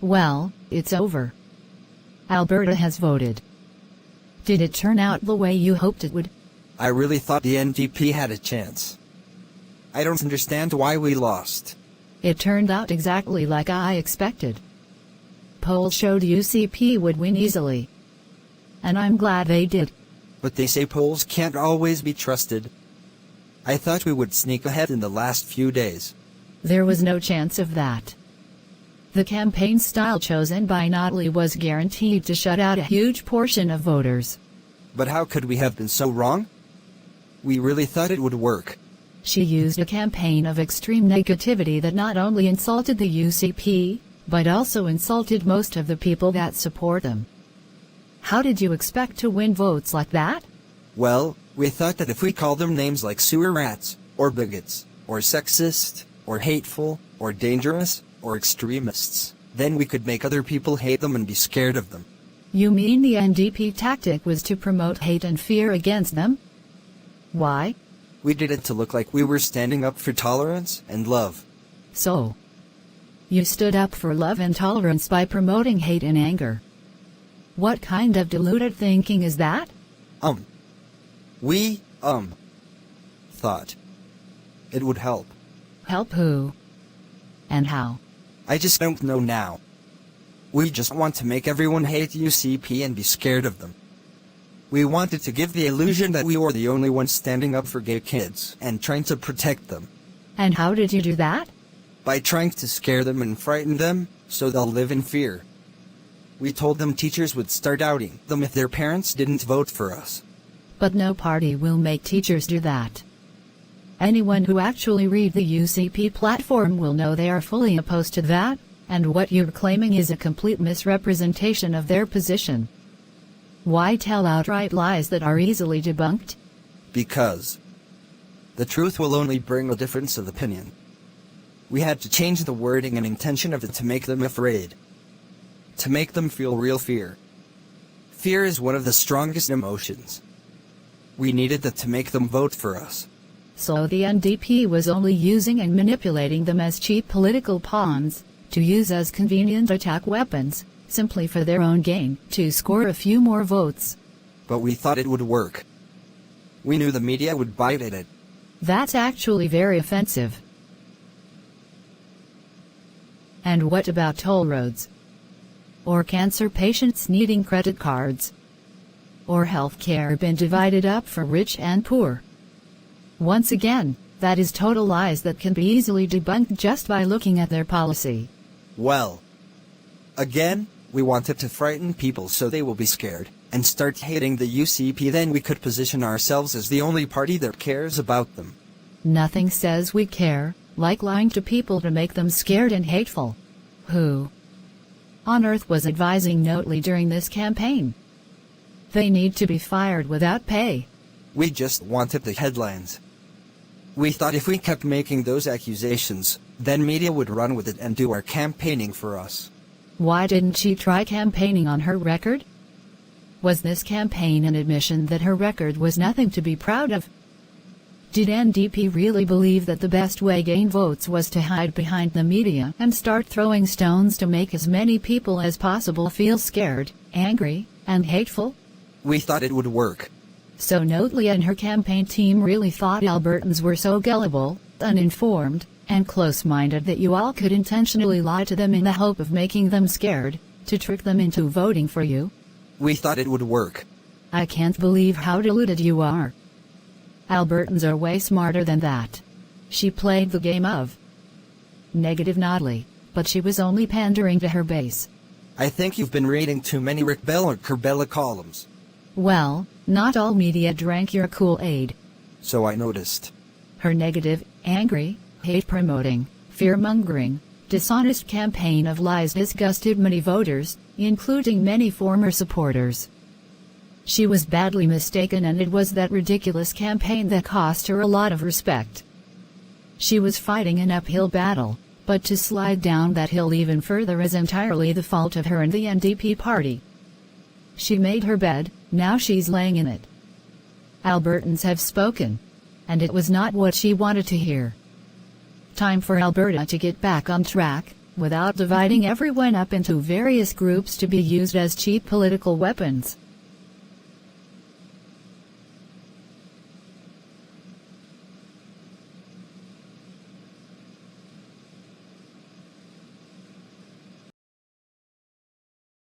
Well, it's over. Alberta has voted. Did it turn out the way you hoped it would? I really thought the NDP had a chance. I don't understand why we lost. It turned out exactly like I expected. Polls showed UCP would win easily. And I'm glad they did. But they say polls can't always be trusted. I thought we would sneak ahead in the last few days. There was no chance of that. The campaign style chosen by Notley was guaranteed to shut out a huge portion of voters. But how could we have been so wrong? We really thought it would work. She used a campaign of extreme negativity that not only insulted the UCP, but also insulted most of the people that support them. How did you expect to win votes like that? Well, we thought that if we called them names like sewer rats, or bigots, or sexist, or hateful, or dangerous, or extremists, then we could make other people hate them and be scared of them. You mean the NDP tactic was to promote hate and fear against them? Why? We did it to look like we were standing up for tolerance and love. So, you stood up for love and tolerance by promoting hate and anger. What kind of deluded thinking is that? We thought it would help. Help who? And how? I just don't know now. We just want to make everyone hate UCP and be scared of them. We wanted to give the illusion that we were the only ones standing up for gay kids and trying to protect them. And how did you do that? By trying to scare them and frighten them, so they'll live in fear. We told them teachers would start outing them if their parents didn't vote for us. But no party will make teachers do that. Anyone who actually read the UCP platform will know they are fully opposed to that, and what you're claiming is a complete misrepresentation of their position. Why tell outright lies that are easily debunked? Because the truth will only bring a difference of opinion. We had to change the wording and intention of it to make them afraid. To make them feel real fear. Fear is one of the strongest emotions. We needed that to make them vote for us. So the NDP was only using and manipulating them as cheap political pawns, to use as convenient attack weapons, simply for their own gain, to score a few more votes. But we thought it would work. We knew the media would bite at it. That's actually very offensive. And what about toll roads? Or cancer patients needing credit cards? Or healthcare being divided up for rich and poor? Once again, that is total lies that can be easily debunked just by looking at their policy. Well, again, we wanted to frighten people so they will be scared and start hating the UCP. Then we could position ourselves as the only party that cares about them. Nothing says we care, like lying to people to make them scared and hateful. Who on earth was advising Notley during this campaign? They need to be fired without pay. We just wanted the headlines. We thought if we kept making those accusations, then media would run with it and do our campaigning for us. Why didn't she try campaigning on her record? Was this campaign an admission that her record was nothing to be proud of? Did NDP really believe that the best way to gain votes was to hide behind the media and start throwing stones to make as many people as possible feel scared, angry, and hateful? We thought it would work. So Notley and her campaign team really thought Albertans were so gullible, uninformed, and close-minded that you all could intentionally lie to them in the hope of making them scared, to trick them into voting for you? We thought it would work. I can't believe how deluded you are. Albertans are way smarter than that. She played the game of negative Notley, but she was only pandering to her base. I think you've been reading too many Rick Bell or Kerbella columns. Well, not all media drank your Kool-Aid. So I noticed. Her negative, angry, hate-promoting, fear-mongering, dishonest campaign of lies disgusted many voters, including many former supporters. She was badly mistaken, and it was that ridiculous campaign that cost her a lot of respect. She was fighting an uphill battle, but to slide down that hill even further is entirely the fault of her and the NDP party. She made her bed, now she's laying in it. Albertans have spoken. And it was not what she wanted to hear. Time for Alberta to get back on track, without dividing everyone up into various groups to be used as cheap political weapons.